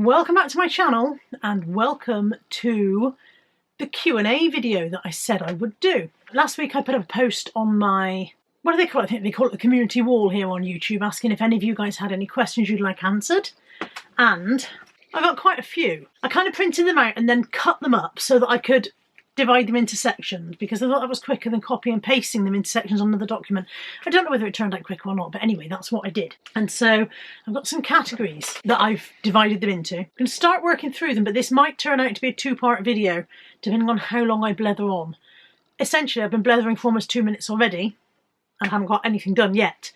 Welcome back to my channel and welcome to the Q&A video that I said I would do. Last week I put up a post on my, what do they call it? I think they call it the community wall here on YouTube, asking if any of you guys had any questions you'd like answered. And I got quite a few. I kind of printed them out and then cut them up so that I could divide them into sections, because I thought that was quicker than copy and pasting them into sections on another document. I don't know whether it turned out quicker or not, but anyway, that's what I did. And so I've got some categories that I've divided them into. I'm going to start working through them, but this might turn out to be a two-part video, depending on how long I blether on. Essentially, I've been blethering for almost 2 minutes already, and I haven't got anything done yet.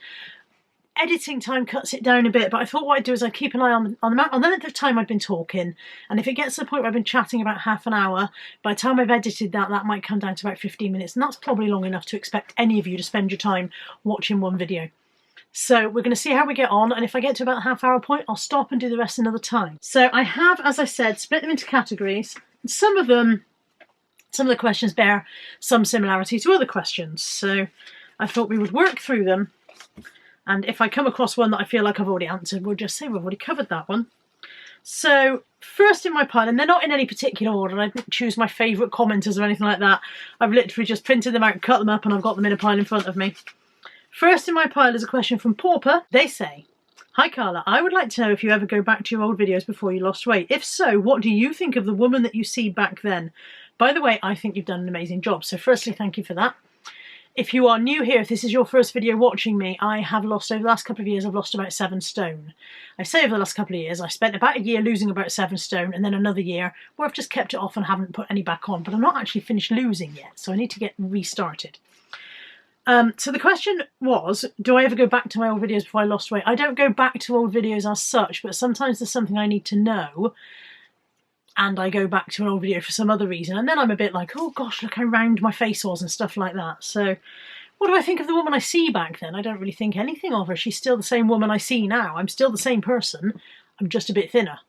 Editing time cuts it down a bit, but I thought what I'd do is I'd keep an eye on the length of time I've been talking, and if it gets to the point where I've been chatting about half an hour, by the time I've edited that, that might come down to about 15 minutes, and that's probably long enough to expect any of you to spend your time watching one video. So we're going to see how we get on, and if I get to about the half-hour point, I'll stop and do the rest another time. So I have, as I said, split them into categories. Some of the questions bear some similarity to other questions, so I thought we would work through them. And if I come across one that I feel like I've already answered, we'll just say we've already covered that one. So first in my pile, and they're not in any particular order, I didn't choose my favourite commenters or anything like that. I've literally just printed them out, cut them up, and I've got them in a pile in front of me. First in my pile is a question from Pauper. They say, "Hi Carla, I would like to know if you ever go back to your old videos before you lost weight. If so, what do you think of the woman that you see back then? By the way, I think you've done an amazing job." So firstly, thank you for that. If you are new here, if this is your first video watching me, I have lost, over the last couple of years, I've lost about 7 stone. I say over the last couple of years, I spent about a year losing about 7 stone, and then another year where I've just kept it off and haven't put any back on, but I'm not actually finished losing yet, so I need to get restarted. So the question was, do I ever go back to my old videos before I lost weight? I don't go back to old videos as such, but sometimes there's something I need to know, and I go back to an old video for some other reason, and then I'm a bit like, oh gosh, look how round my face was and stuff like that. So what do I think of the woman I see back then? I don't really think anything of her. She's still the same woman I see now. I'm still the same person. I'm just a bit thinner.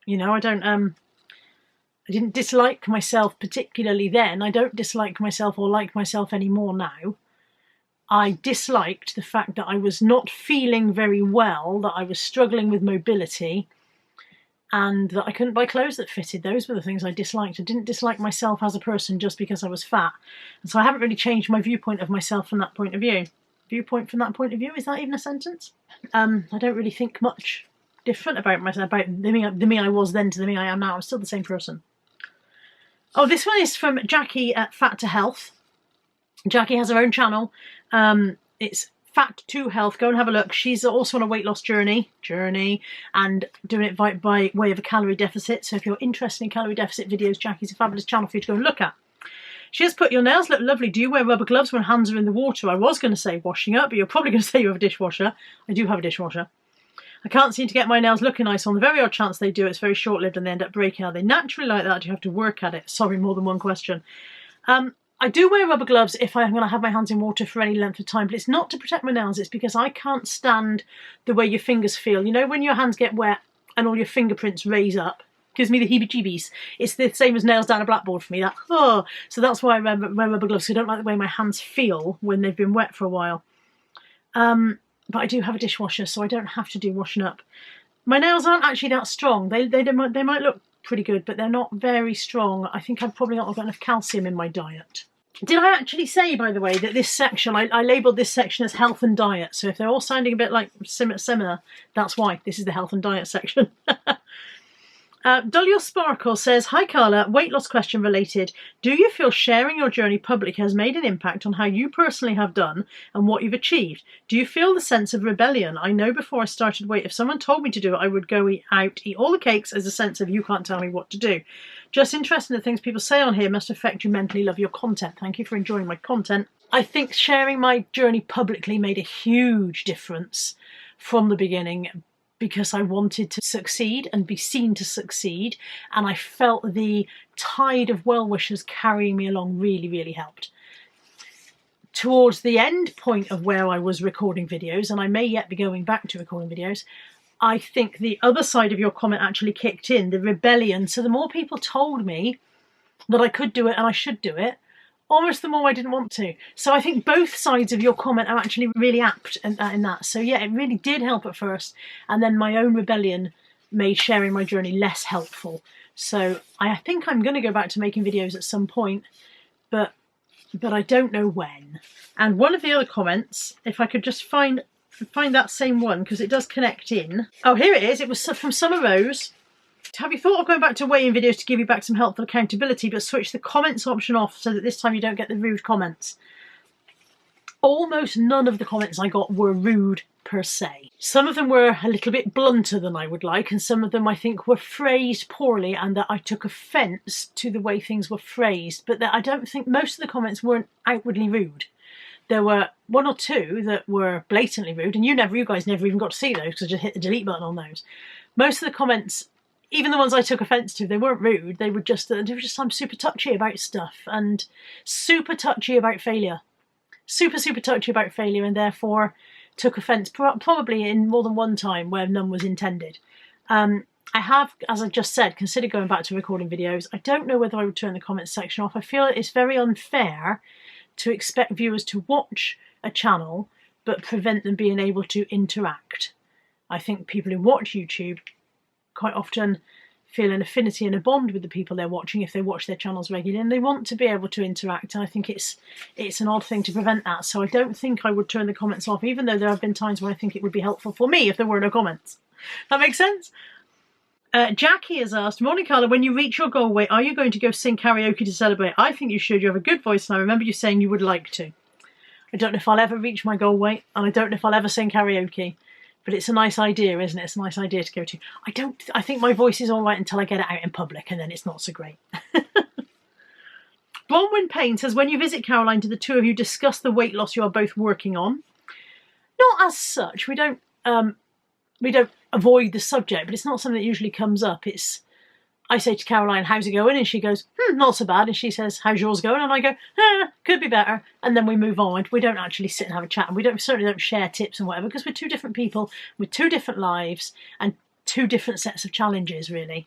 You know, I didn't dislike myself particularly then. I don't dislike myself or like myself anymore now. I disliked the fact that I was not feeling very well, that I was struggling with mobility, and that I couldn't buy clothes that fitted. Those were the things I disliked. I didn't dislike myself as a person just because I was fat. And so I haven't really changed my viewpoint of myself from that point of view. Viewpoint from that point of view, is that even a sentence? I don't really think much different about myself, about the me I was then to the me I am now. I'm still the same person. Oh, this one is from Jackie at Fat to Health. Jackie has her own channel. It's Fat to Health. Go and have a look. She's also on a weight loss journey and doing it by way of a calorie deficit. So if you're interested in calorie deficit videos, Jackie's a fabulous channel for you to go and look at. She has put, "Your nails look lovely. Do you wear rubber gloves when hands are in the water?" I was going to say washing up, but you're probably going to say you have a dishwasher. I do have a dishwasher. "I can't seem to get my nails looking nice. On the very odd chance they do, it's very short-lived and they end up breaking. Are they naturally like that? Do you have to work at it?" Sorry, more than one question. I do wear rubber gloves if I'm going to have my hands in water for any length of time, but it's not to protect my nails, it's because I can't stand the way your fingers feel. You know, when your hands get wet and all your fingerprints raise up, gives me the heebie-jeebies. It's the same as nails down a blackboard for me. That, oh. So that's why I wear rubber gloves, because I don't like the way my hands feel when they've been wet for a while. But I do have a dishwasher, so I don't have to do washing up. My nails aren't actually that strong. They might look pretty good, but they're not very strong. I think I've probably not got enough calcium in my diet. Did I actually say, by the way, that this section, I labelled this section as health and diet, so if they're all sounding a bit like similar, that's why. This is the health and diet section. Dahlia Sparkle says, "Hi Carla, weight loss question related. Do you feel sharing your journey publicly has made an impact on how you personally have done and what you've achieved? Do you feel the sense of rebellion? I know before I started weight, if someone told me to do it, I would go eat all the cakes, as a sense of you can't tell me what to do. Just interested in the things people say on here must affect you mentally. Love your content." Thank you for enjoying my content. I think sharing my journey publicly made a huge difference from the beginning, because I wanted to succeed and be seen to succeed, and I felt the tide of well-wishers carrying me along really, really helped. Towards the end point of where I was recording videos, and I may yet be going back to recording videos, I think the other side of your comment actually kicked in, the rebellion. So the more people told me that I could do it and I should do it, almost the more I didn't want to. So I think both sides of your comment are actually really apt in that. So yeah, it really did help at first, and then my own rebellion made sharing my journey less helpful. So I think I'm going to go back to making videos at some point, but I don't know when. And one of the other comments, if I could just find that same one, because it does connect in. Oh, here it is. It was from Summer Rose. Have you thought of going back to weigh-in videos to give you back some helpful accountability, but switch the comments option off so that this time you don't get the rude comments? Almost none of the comments I got were rude per se. Some of them were a little bit blunter than I would like, and some of them I think were phrased poorly and that I took offence to the way things were phrased, but that I don't think most of the comments weren't outwardly rude. There were one or two that were blatantly rude, and you guys never even got to see those because I just hit the delete button on those. Most of the comments, even the ones I took offence to, they weren't rude. They were just I'm super touchy about stuff and super touchy about failure. Super touchy about failure, and therefore took offence probably in more than one time where none was intended. I have, as I just said, considered going back to recording videos. I don't know whether I would turn the comments section off. I feel it's very unfair to expect viewers to watch a channel but prevent them being able to interact. I think people who watch YouTube quite often feel an affinity and a bond with the people they're watching if they watch their channels regularly, and they want to be able to interact, and I think it's an odd thing to prevent that. So I don't think I would turn the comments off, even though there have been times when I think it would be helpful for me if there were no comments. That makes sense? Jackie has asked, morning Carla, when you reach your goal weight, are you going to go sing karaoke to celebrate? I think you should. You have a good voice, and I remember you saying you would like to. I don't know if I'll ever reach my goal weight, and I don't know if I'll ever sing karaoke. But it's a nice idea, isn't it? It's a nice idea to go to. I think my voice is all right until I get it out in public, and then it's not so great. Bronwyn Payne says, when you visit Caroline, do the two of you discuss the weight loss you are both working on? Not as such. We don't avoid the subject, but it's not something that usually comes up. I say to Caroline, how's it going? And she goes, not so bad. And she says, how's yours going? And I go, could be better. And then we move on. We don't actually sit and have a chat. And we certainly don't share tips and whatever, because we're two different people with two different lives and two different sets of challenges, really.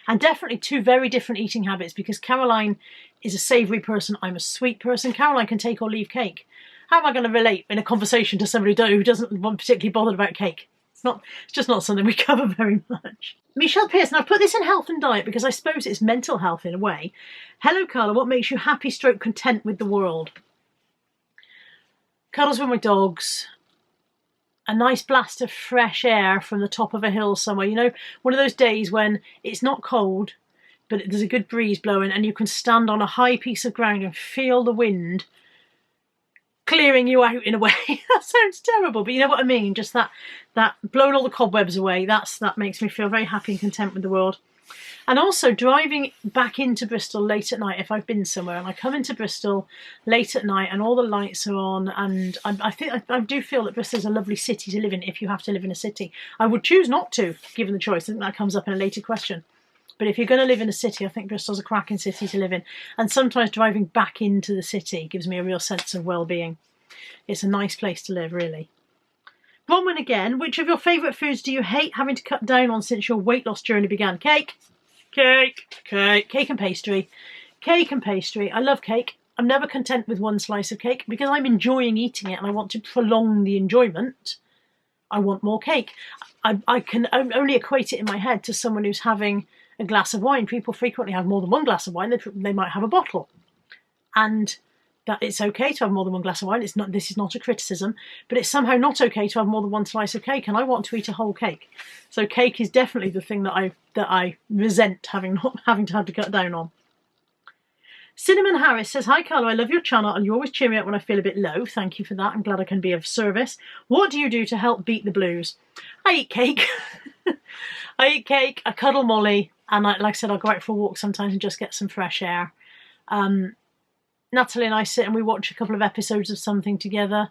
And definitely two very different eating habits, because Caroline is a savoury person. I'm a sweet person. Caroline can take or leave cake. How am I going to relate in a conversation to somebody who doesn't want particularly bothered about cake? It's just not something we cover very much. Michelle Pearson, I've put this in health and diet because I suppose it's mental health in a way. Hello Carla, what makes you happy / content with the world? Cuddles with my dogs. A nice blast of fresh air from the top of a hill somewhere. You know, one of those days when it's not cold, but there's a good breeze blowing and you can stand on a high piece of ground and feel the wind clearing you out in a way. That sounds terrible, but you know what I mean. Just that blowing all the cobwebs away. That makes me feel very happy and content with the world. And also driving back into Bristol late at night if I've been somewhere and I come into Bristol late at night and all the lights are on, and I do feel that Bristol's a lovely city to live in if you have to live in a city. I would choose not to, given the choice. I think that comes up in a later question. But if you're going to live in a city, I think Bristol's a cracking city to live in. And sometimes driving back into the city gives me a real sense of well-being. It's a nice place to live, really. Bronwyn again, which of your favourite foods do you hate having to cut down on since your weight loss journey began? Cake. Cake and pastry. Cake and pastry. I love cake. I'm never content with one slice of cake because I'm enjoying eating it and I want to prolong the enjoyment. I want more cake. I can only equate it in my head to someone who's having a glass of wine. People frequently have more than one glass of wine. They might have a bottle. And that it's okay to have more than one glass of wine. This is not a criticism, but it's somehow not okay to have more than one slice of cake, and I want to eat a whole cake. So cake is definitely the thing that I resent having to cut down on. Cinnamon Harris says, hi Carla, I love your channel and you always cheer me up when I feel a bit low. Thank you for that. I'm glad I can be of service. What do you do to help beat the blues? I eat cake. I eat cake, I cuddle Molly, and like I said, I'll go out for a walk sometimes and just get some fresh air. Natalie and I sit and we watch a couple of episodes of something together.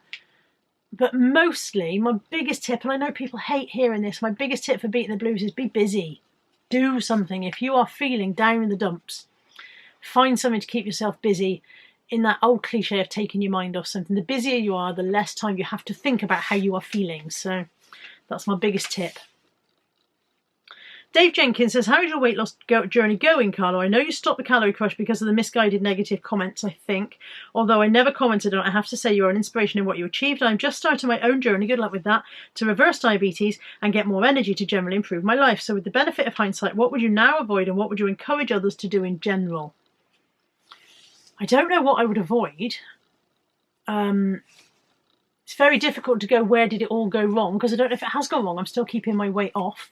But mostly, my biggest tip, and I know people hate hearing this, my biggest tip for beating the blues is be busy. Do something. If you are feeling down in the dumps, find something to keep yourself busy. In that old cliche of taking your mind off something, the busier you are, the less time you have to think about how you are feeling. So that's my biggest tip. Dave Jenkins says, how is your weight loss journey going, Carla? I know you stopped the calorie crush because of the misguided negative comments, I think. Although I never commented on it, I have to say you are an inspiration in what you achieved. I'm just starting my own journey, good luck with that, to reverse diabetes and get more energy to generally improve my life. So with the benefit of hindsight, what would you now avoid and what would you encourage others to do in general? I don't know what I would avoid. It's very difficult to go, where did it all go wrong? Because I don't know if it has gone wrong. I'm still keeping my weight off.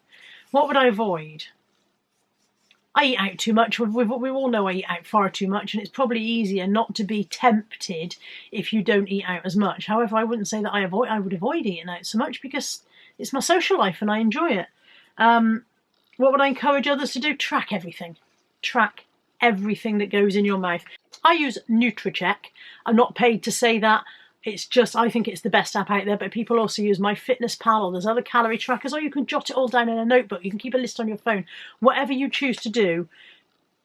What would I avoid? I eat out too much. We all know I eat out far too much, and it's probably easier not to be tempted if you don't eat out as much. However, I wouldn't say that I would avoid eating out so much because it's my social life and I enjoy it. What would I encourage others to do? Track everything. Track everything that goes in your mouth. I use NutriCheck. I'm not paid to say that. It's just, I think it's the best app out there, but people also use MyFitnessPal, or there's other calorie trackers, or you can jot it all down in a notebook. You can keep a list on your phone. Whatever you choose to do,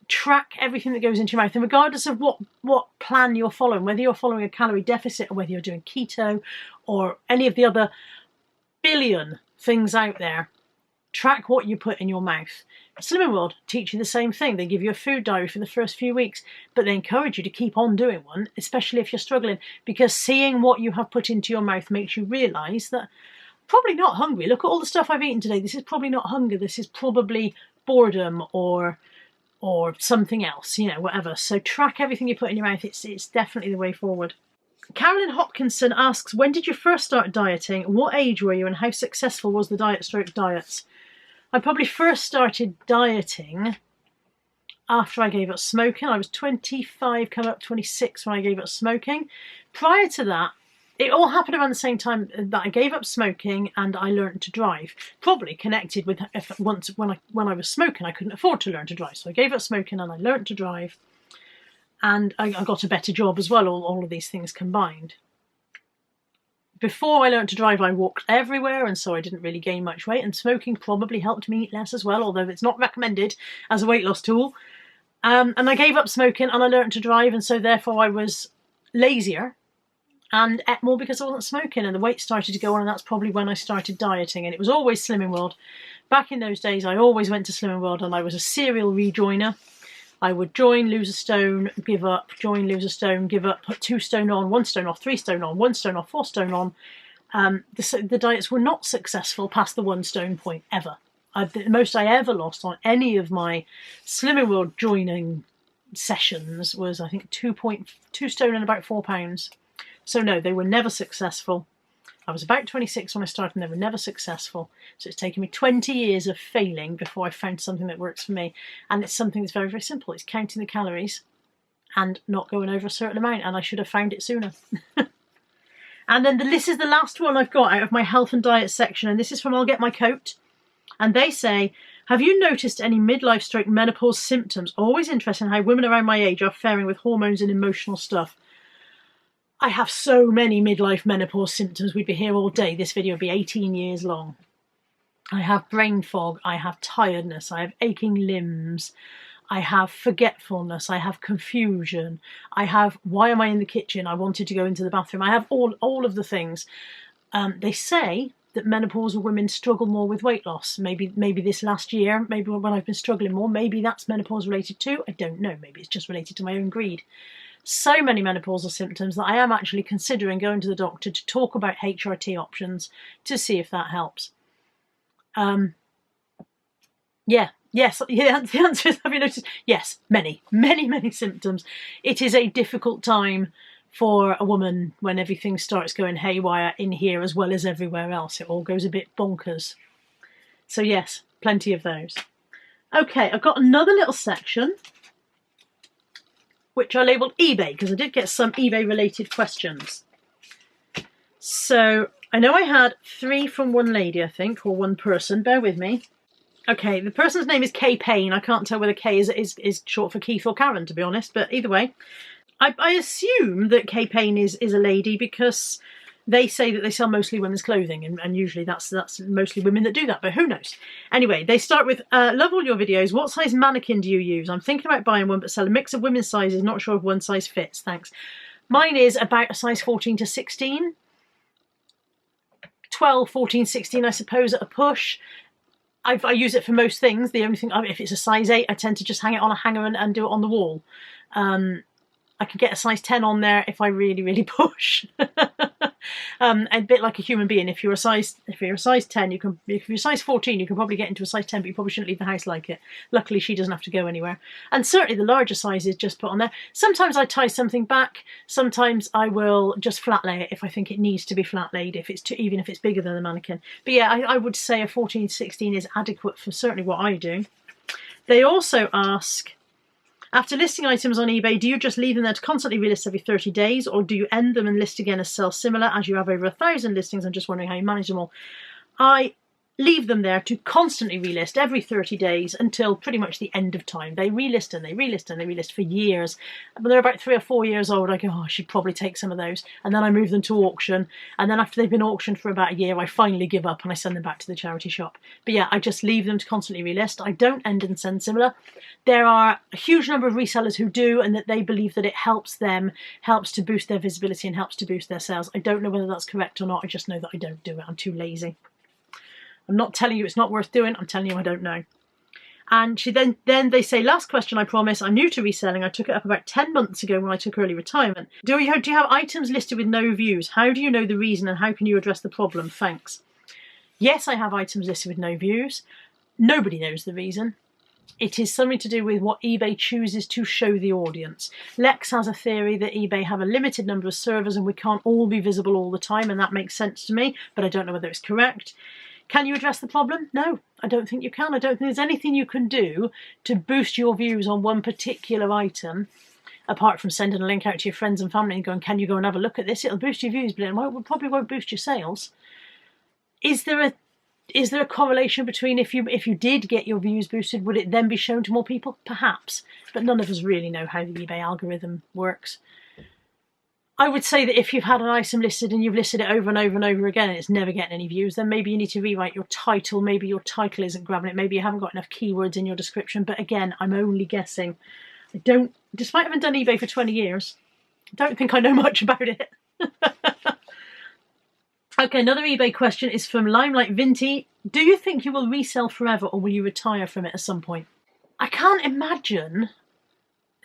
track everything that goes into your mouth. And regardless of what plan you're following, whether you're following a calorie deficit or whether you're doing keto or any of the other billion things out there, track what you put in your mouth. Slimming World teach you the same thing. They give you a food diary for the first few weeks, but they encourage you to keep on doing one, especially if you're struggling, because seeing what you have put into your mouth makes you realise that probably not hungry. Look at all the stuff I've eaten today. This is probably not hunger. This is probably boredom or something else, you know, whatever. So track everything you put in your mouth. It's definitely the way forward. Carolyn Hopkinson asks, when did you first start dieting? What age were you and how successful was the diets? I probably first started dieting after I gave up smoking. I was 25, coming up 26 when I gave up smoking. Prior to that, it all happened around the same time that I gave up smoking and I learned to drive. Probably connected with when I was smoking, I couldn't afford to learn to drive. So I gave up smoking and I learned to drive. And I got a better job as well, all of these things combined. Before I learned to drive, I walked everywhere, and so I didn't really gain much weight, and smoking probably helped me eat less as well, although it's not recommended as a weight loss tool. And I gave up smoking and I learned to drive, and so therefore I was lazier and ate more because I wasn't smoking, and the weight started to go on, and that's probably when I started dieting. And it was always Slimming World. Back in those days, I always went to Slimming World, and I was a serial rejoiner. I would join, lose a stone, give up, join, lose a stone, give up, put 2 stone on, 1 stone off, 3 stone on, 1 stone off, 4 stone on. The diets were not successful past the 1 stone point ever. The most I ever lost on any of my Slimming World joining sessions was, I think, 2 stone and about 4 pounds. So no, they were never successful. I was about 26 when I started and they were never successful. So it's taken me 20 years of failing before I found something that works for me. And it's something that's very, very simple. It's counting the calories and not going over a certain amount. And I should have found it sooner. And then this is the last one I've got out of my health and diet section. And this is from I'll Get My Coat. And they say, have you noticed any midlife / menopause symptoms? Always interested in how women around my age are faring with hormones and emotional stuff. I have so many midlife menopause symptoms. We'd be here all day. This video would be 18 years long. I have brain fog. I have tiredness. I have aching limbs. I have forgetfulness. I have confusion. I have, why am I in the kitchen? I wanted to go into the bathroom. I have all of the things. They say that menopausal women struggle more with weight loss. Maybe this last year, maybe when I've been struggling more, maybe that's menopause related too. I don't know. Maybe it's just related to my own greed. So many menopausal symptoms that I am actually considering going to the doctor to talk about HRT options to see if that helps. Yes, the answer is, have you noticed? Yes, many symptoms. It is a difficult time for a woman when everything starts going haywire in here as well as everywhere else. It all goes a bit bonkers. So yes, plenty of those. Okay, I've got another little section which I labelled eBay, because I did get some eBay related questions. So I know I had 3 from one lady, I think, or one person. Bear with me. Okay, the person's name is Kay Payne. I can't tell whether Kay is short for Keith or Karen, to be honest, but either way. I assume that Kay Payne is a lady because they say that they sell mostly women's clothing, and usually that's mostly women that do that, but who knows? Anyway, they start with, love all your videos. What size mannequin do you use? I'm thinking about buying one, but sell a mix of women's sizes. Not sure if one size fits. Thanks. Mine is about a size 14 to 16. 12, 14, 16, I suppose, at a push. I use it for most things. The only thing, if it's a size 8, I tend to just hang it on a hanger and do it on the wall. I can get a size 10 on there if I really, really push. A bit like a human being. If you're a size 10, you can. If you're a size 14, you can probably get into a size 10, but you probably shouldn't leave the house like it. Luckily, she doesn't have to go anywhere. And certainly the larger sizes just put on there. Sometimes I tie something back. Sometimes I will just flat lay it if I think it needs to be flat laid. Even if it's bigger than the mannequin. But yeah, I would say a 14-16 is adequate for certainly what I do. They also ask, after listing items on eBay, do you just leave them there to constantly relist every 30 days, or do you end them and list again as sell similar, as you have over 1,000 listings? I'm just wondering how you manage them all. I leave them there to constantly relist every 30 days until pretty much the end of time. They relist and they relist and they relist for years. When they're about 3 or 4 years old, I go, oh, I should probably take some of those. And then I move them to auction. And then after they've been auctioned for about a year, I finally give up and I send them back to the charity shop. But yeah, I just leave them to constantly relist. I don't end and send similar. There are a huge number of resellers who do, and that they believe that it helps them, helps to boost their visibility and helps to boost their sales. I don't know whether that's correct or not. I just know that I don't do it. I'm too lazy. I'm not telling you it's not worth doing. I'm telling you I don't know. And then they say, last question, I promise. I'm new to reselling. I took it up about 10 months ago when I took early retirement. Do you have items listed with no views? How do you know the reason and how can you address the problem? Thanks. Yes, I have items listed with no views. Nobody knows the reason. It is something to do with what eBay chooses to show the audience. Lex has a theory that eBay have a limited number of servers and we can't all be visible all the time, and that makes sense to me, but I don't know whether it's correct. Can you address the problem? No, I don't think you can. I don't think there's anything you can do to boost your views on one particular item, apart from sending a link out to your friends and family and going, can you go and have a look at this? It'll boost your views, but it probably won't boost your sales. Is there a correlation between if you did get your views boosted, would it then be shown to more people? Perhaps, but none of us really know how the eBay algorithm works. I would say that if you've had an item listed and you've listed it over and over and over again and it's never getting any views, then maybe you need to rewrite your title. Maybe your title isn't grabbing it. Maybe you haven't got enough keywords in your description. But again, I'm only guessing. Despite having done eBay for 20 years, I don't think I know much about it. Okay, another eBay question is from Limelight Vinty. Do you think you will resell forever or will you retire from it at some point? I can't imagine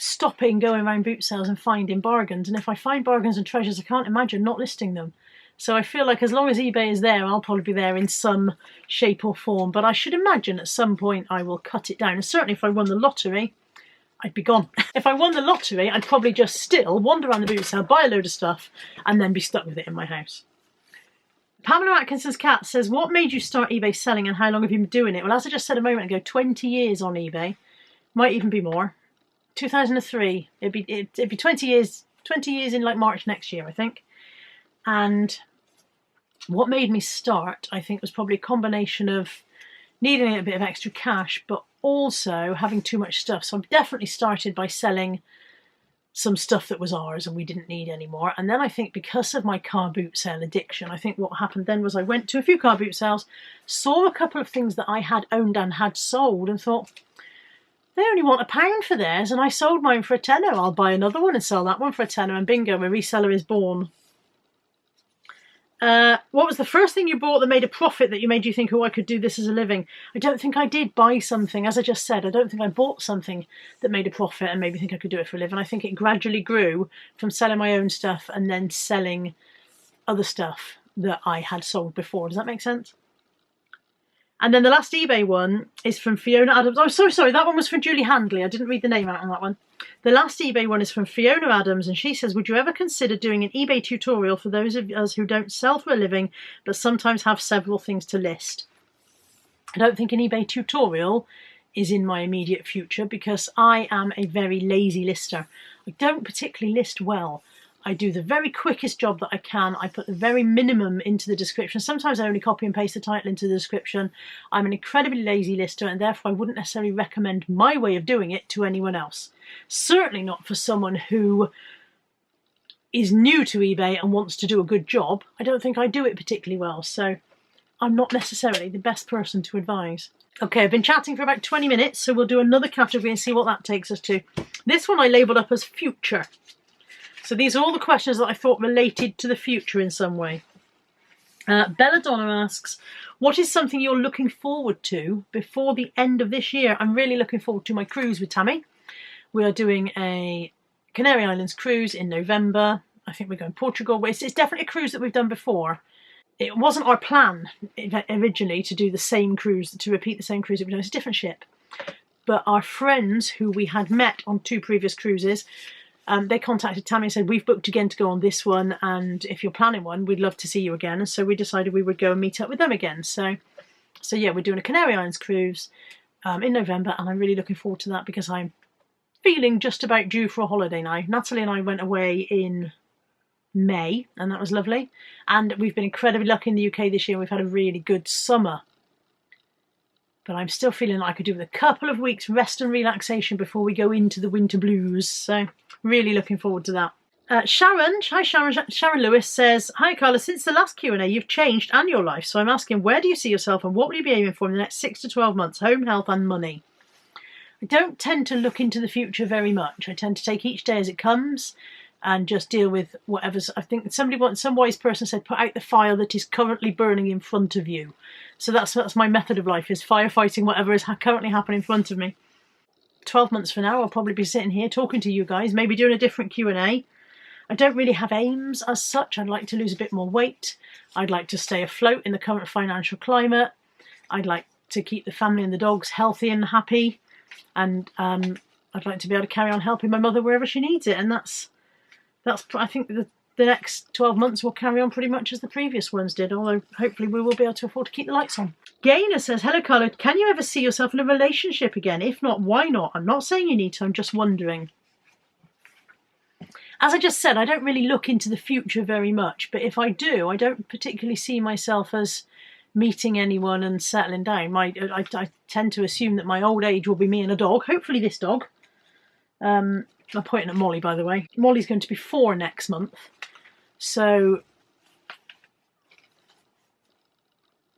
stopping going around boot sales and finding bargains, and if I find bargains and treasures, I can't imagine not listing them. So I feel like as long as eBay is there, I'll probably be there in some shape or form, but I should imagine at some point I will cut it down. And certainly if I won the lottery, I'd be gone. If I won the lottery, I'd probably just still wander around the boot sale, buy a load of stuff, and then be stuck with it in my house. Pamela Atkinson's cat says, what made you start eBay selling and how long have you been doing it? Well, as I just said a moment ago, 20 years on eBay. Might even be more. 2003. It'd be 20 years. 20 years in like March next year, I think. And what made me start, I think, was probably a combination of needing a bit of extra cash, but also having too much stuff. So I definitely started by selling some stuff that was ours and we didn't need anymore. And then I think because of my car boot sale addiction, I think what happened then was I went to a few car boot sales, saw a couple of things that I had owned and had sold and thought, they only want £1 for theirs and I sold mine for a tenner. I'll buy another one and sell that one for a tenner, and bingo, a reseller is born. What was the first thing you bought that made a profit that made you think, oh, I could do this as a living? I don't think I did buy something. As I just said, I don't think I bought something that made a profit and made me think I could do it for a living. I think it gradually grew from selling my own stuff and then selling other stuff that I had sold before. Does that make sense? And then the last eBay one is from Fiona Adams. Oh, sorry, that one was from Julie Handley. I didn't read the name out on that one. The last eBay one is from Fiona Adams, and she says, would you ever consider doing an eBay tutorial for those of us who don't sell for a living, but sometimes have several things to list? I don't think an eBay tutorial is in my immediate future because I am a very lazy lister. I don't particularly list well. I do the very quickest job that I can. I put the very minimum into the description. Sometimes I only copy and paste the title into the description. I'm an incredibly lazy lister and therefore I wouldn't necessarily recommend my way of doing it to anyone else. Certainly not for someone who is new to eBay and wants to do a good job. I don't think I do it particularly well, so I'm not necessarily the best person to advise. Okay, I've been chatting for about 20 minutes, so we'll do another category and see what that takes us to. This one I labelled up as future. So these are all the questions that I thought related to the future in some way. Belladonna asks, what is something you're looking forward to before the end of this year? I'm really looking forward to my cruise with Tammy. We are doing a Canary Islands cruise in November. I think we're going to Portugal. It's definitely a cruise that we've done before. It wasn't our plan originally to do the same cruise, to repeat the same cruise that we've done. It's a different ship. But our friends who we had met on 2 previous cruises, they contacted Tammy and said, we've booked again to go on this one, and if you're planning one, we'd love to see you again. And so we decided we would go and meet up with them again. So yeah, we're doing a Canary Islands cruise in November, and I'm really looking forward to that because I'm feeling just about due for a holiday now. Natalie and I went away in May, and that was lovely. And we've been incredibly lucky in the UK this year. We've had a really good summer. But I'm still feeling like I could do with a couple of weeks rest and relaxation before we go into the winter blues. So really looking forward to that. Sharon Lewis says, hi Carla, since the last Q&A you've changed and your life. So I'm asking, where do you see yourself and what will you be aiming for in the next 6 to 12 months? Home, health and money. I don't tend to look into the future very much. I tend to take each day as it comes and just deal with whatever's. I think some wise person said, put out the fire that is currently burning in front of you. So that's my method of life, is firefighting whatever is currently happening in front of me. 12 months from now, I'll probably be sitting here talking to you guys, maybe doing a different Q&A. I don't really have aims as such. I'd like to lose a bit more weight. I'd like to stay afloat in the current financial climate. I'd like to keep the family and the dogs healthy and happy. And I'd like to be able to carry on helping my mother wherever she needs it. And that's I think the next 12 months will carry on pretty much as the previous ones did, although hopefully we will be able to afford to keep the lights on. Gaynor says, hello Carla, can you ever see yourself in a relationship again? If not, why not? I'm not saying you need to, I'm just wondering. As I just said, I don't really look into the future very much, but if I do, I don't particularly see myself as meeting anyone and settling down. I tend to assume that my old age will be me and a dog, hopefully this dog. I'm pointing at Molly, by the way. Molly's going to be 4 next month. So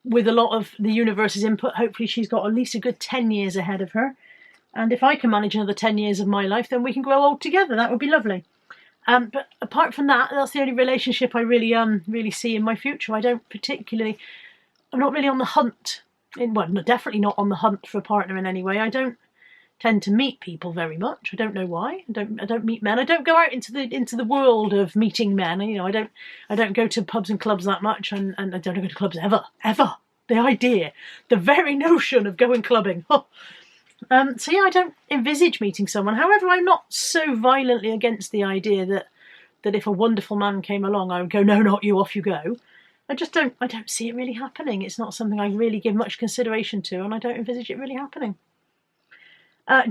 with a lot of the universe's input, hopefully she's got at least a good 10 years ahead of her. And if I can manage another 10 years of my life, then we can grow old together. That would be lovely. But apart from that, that's the only relationship I really see in my future. I'm not really on the hunt. Definitely not on the hunt for a partner in any way. I don't tend to meet people very much. I don't know why. I don't meet men. I don't go out into the world of meeting men. You know, I don't go to pubs and clubs that much, and I don't go to clubs ever. The idea, the very notion of going clubbing. So yeah, I don't envisage meeting someone. However, I'm not so violently against the idea that if a wonderful man came along, I would go, no, not you, off you go. I don't see it really happening. It's not something I really give much consideration to, and I don't envisage it really happening.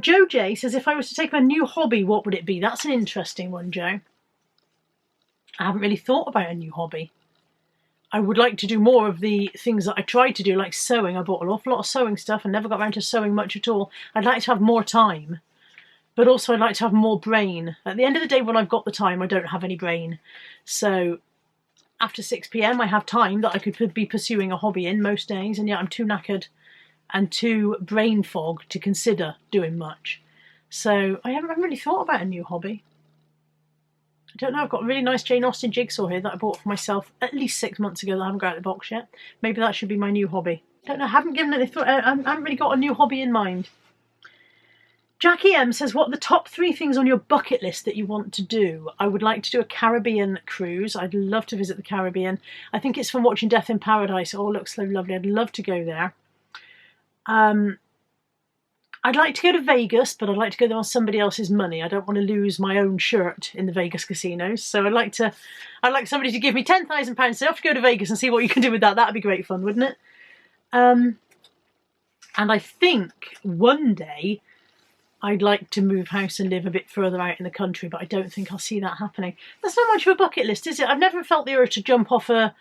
Joe J says, if I was to take a new hobby, what would it be? That's an interesting one, Joe. I haven't really thought about a new hobby. I would like to do more of the things that I tried to do, like sewing. I bought an awful lot of sewing stuff and never got around to sewing much at all. I'd like to have more time, but also I'd like to have more brain. At the end of the day, when I've got the time, I don't have any brain. So after 6 p.m, I have time that I could be pursuing a hobby in most days, and yet I'm too knackered and too brain fog to consider doing much. So I haven't really thought about a new hobby. I don't know, I've got a really nice Jane Austen jigsaw here that I bought for myself at least 6 months ago that I haven't got out of the box yet. Maybe that should be my new hobby. I don't know, I haven't given it a thought. I haven't really got a new hobby in mind. Jackie M says, what are the top 3 things on your bucket list that you want to do? I would like to do a Caribbean cruise. I'd love to visit the Caribbean. I think it's from watching Death in Paradise. Oh, it looks so lovely. I'd love to go there. I'd like to go to Vegas, but I'd like to go there on somebody else's money. I don't want to lose my own shirt in the Vegas casinos. So I'd like somebody to give me £10,000 and say, off to go to Vegas and see what you can do with that. That'd be great fun, wouldn't it? And I think one day I'd like to move house and live a bit further out in the country, but I don't think I'll see that happening. That's not much of a bucket list, is it? I've never felt the urge to jump off a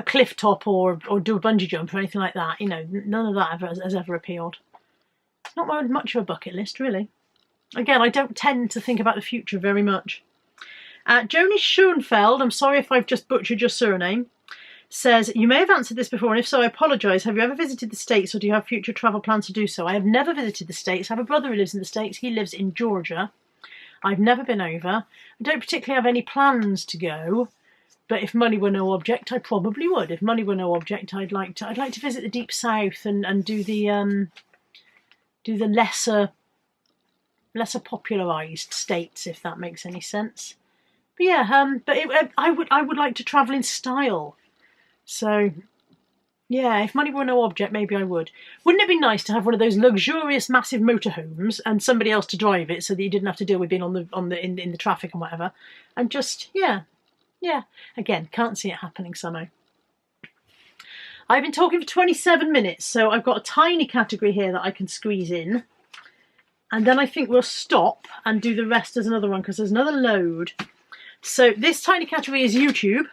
cliff top or do a bungee jump or anything like that. You know, none of that has ever appealed. It's not much of a bucket list, really. Again, I don't tend to think about the future very much. Joni Schoenfeld, I'm sorry if I've just butchered your surname, says, you may have answered this before, and if so, I apologise. Have you ever visited the States, or do you have future travel plans to do so? I have never visited the States. I have a brother who lives in the States. He lives in Georgia. I've never been over. I don't particularly have any plans to go, But if money were no object, I probably would. If money were no object, I'd like to visit the deep south and do the lesser popularized states, if that makes any sense. But yeah, I would like to travel in style. So yeah, if money were no object, maybe I would. Wouldn't it be nice to have one of those luxurious, massive motorhomes and somebody else to drive it, so that you didn't have to deal with being in the traffic and whatever, and just yeah. Again, can't see it happening somehow. I've been talking for 27 minutes, so I've got a tiny category here that I can squeeze in, and then I think we'll stop and do the rest as another one because there's another load. So this tiny category is YouTube.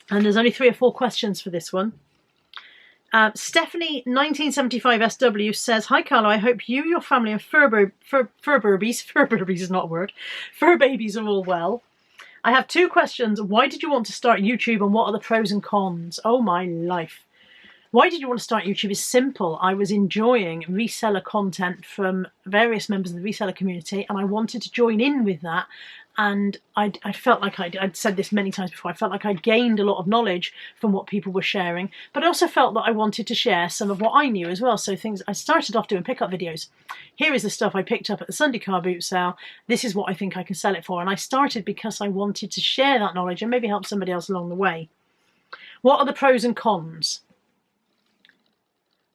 And there's only 3 or 4 questions for this one. Stephanie 1975 SW says, "Hi Carla, I hope you, your family and fur babies is not a word, fur babies are all well. I have 2 questions. Why did you want to start YouTube and what are the pros and cons?" Oh my life. Why did you want to start YouTube is simple. I was enjoying reseller content from various members of the reseller community and I wanted to join in with that. And I felt like I'd said this many times before, I felt like I'd gained a lot of knowledge from what people were sharing, but I also felt that I wanted to share some of what I knew as well. So I started off doing pickup videos. Here is the stuff I picked up at the Sunday car boot sale. This is what I think I can sell it for. And I started because I wanted to share that knowledge and maybe help somebody else along the way. What are the pros and cons?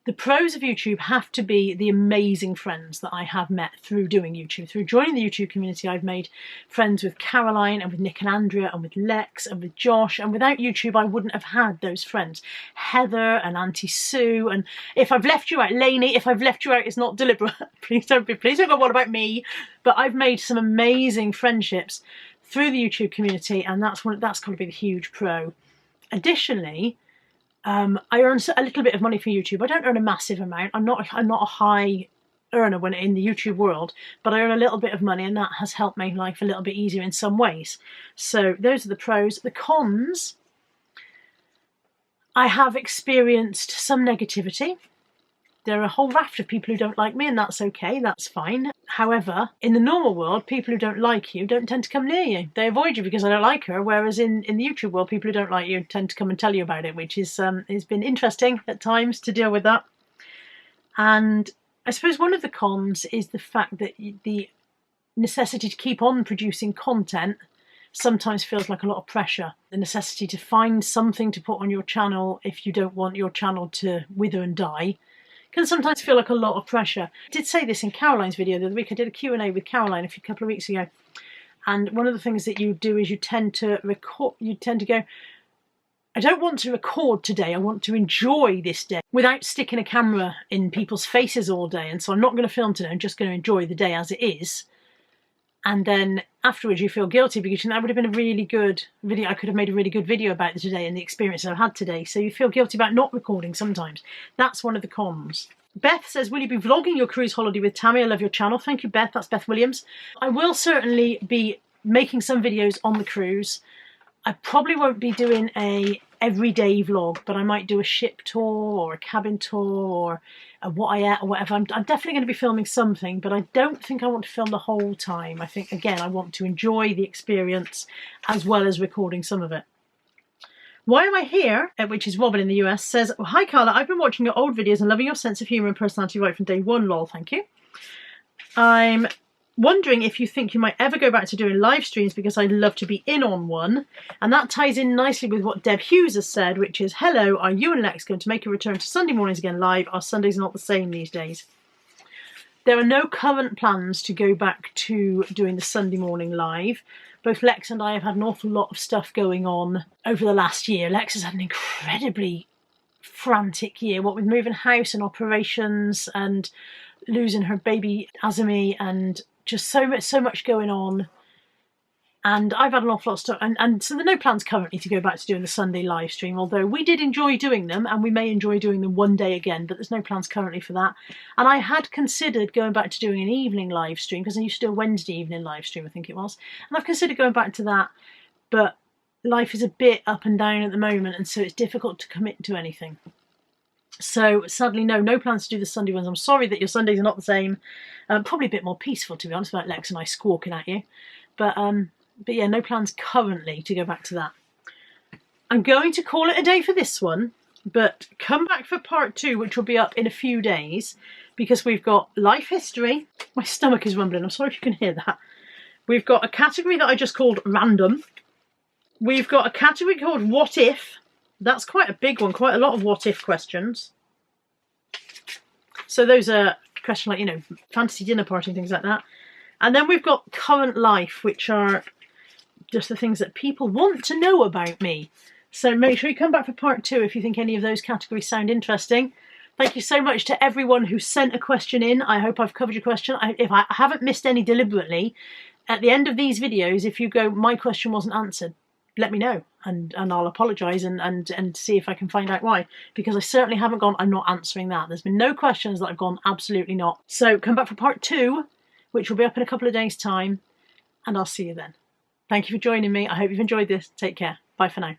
The pros of YouTube have to be the amazing friends that I have met through doing YouTube. Through joining the YouTube community, I've made friends with Caroline and with Nick and Andrea and with Lex and with Josh. And without YouTube, I wouldn't have had those friends. Heather and Auntie Sue. And if I've left you out, Lainey, if I've left you out, it's not deliberate. Please don't go, what about me? But I've made some amazing friendships through the YouTube community. And that's got to be the huge pro. Additionally, I earn a little bit of money for YouTube. I don't earn a massive amount. I'm not a high earner when in the YouTube world, but I earn a little bit of money and that has helped make life a little bit easier in some ways. So those are the pros. The cons, I have experienced some negativity. There are a whole raft of people who don't like me and that's okay, that's fine. However, in the normal world, people who don't like you don't tend to come near you. They avoid you because I don't like her, whereas in the YouTube world, people who don't like you tend to come and tell you about it, which is has been interesting at times to deal with that. And I suppose one of the cons is the fact that the necessity to keep on producing content sometimes feels like a lot of pressure. The necessity to find something to put on your channel if you don't want your channel to wither and die can sometimes feel like a lot of pressure. I did say this in Caroline's video the other week. I did a Q&A with Caroline a couple of weeks ago. And one of the things that you do is you tend to go, I don't want to record today, I want to enjoy this day without sticking a camera in people's faces all day. And so I'm not going to film today, I'm just going to enjoy the day as it is. And then afterwards you feel guilty because that would have been a really good video. I could have made a really good video about it today and the experience I've had today. So you feel guilty about not recording sometimes. That's one of the cons. Beth says, will you be vlogging your cruise holiday with Tammy? I love your channel. Thank you, Beth. That's Beth Williams. I will certainly be making some videos on the cruise. I probably won't be doing a everyday vlog, but I might do a ship tour or a cabin tour or a what I ate or whatever. I'm definitely going to be filming something, but I don't think I want to film the whole time. I think, again, I want to enjoy the experience as well as recording some of it. Why Am I Here, which is Robin in the US, says, hi Carla, I've been watching your old videos and loving your sense of humour and personality right from day one, lol, thank you. I'm wondering if you think you might ever go back to doing live streams because I'd love to be in on one. And that ties in nicely with what Deb Hughes has said, which is, hello, are you and Lex going to make a return to Sunday mornings again live? Our Sundays are not the same these days. There are no current plans to go back to doing the Sunday morning live. Both Lex and I have had an awful lot of stuff going on over the last year. Lex has had an incredibly frantic year, what with moving house and operations and losing her baby Azumi and just so much going on, and I've had an awful lot of stuff, and so there are no plans currently to go back to doing the Sunday live stream, although we did enjoy doing them and we may enjoy doing them one day again, but there's no plans currently for that. And I had considered going back to doing an evening live stream because I used to do a Wednesday evening live stream, I think it was, and I've considered going back to that, but life is a bit up and down at the moment and so it's difficult to commit to anything. So sadly, no plans to do the Sunday ones. I'm sorry that your Sundays are not the same. Probably a bit more peaceful, to be honest, about Lex and I squawking at you. But But yeah, no plans currently to go back to that. I'm going to call it a day for this one, but come back for part 2, which will be up in a few days, because we've got life history. My stomach is rumbling, I'm sorry if you can hear that. We've got a category that I just called random. We've got a category called what if. That's quite a big one, quite a lot of what if questions. So those are questions like, you know, fantasy dinner party and things like that. And then we've got current life, which are just the things that people want to know about me. So make sure you come back for part 2 if you think any of those categories sound interesting. Thank you so much to everyone who sent a question in. I hope I've covered your question. If I haven't missed any deliberately, at the end of these videos, if you go, my question wasn't answered, let me know and I'll apologise and see if I can find out why. Because I certainly haven't gone, I'm not answering that. There's been no questions that I've gone, absolutely not. So come back for part 2, which will be up in a couple of days' time, and I'll see you then. Thank you for joining me. I hope you've enjoyed this. Take care. Bye for now.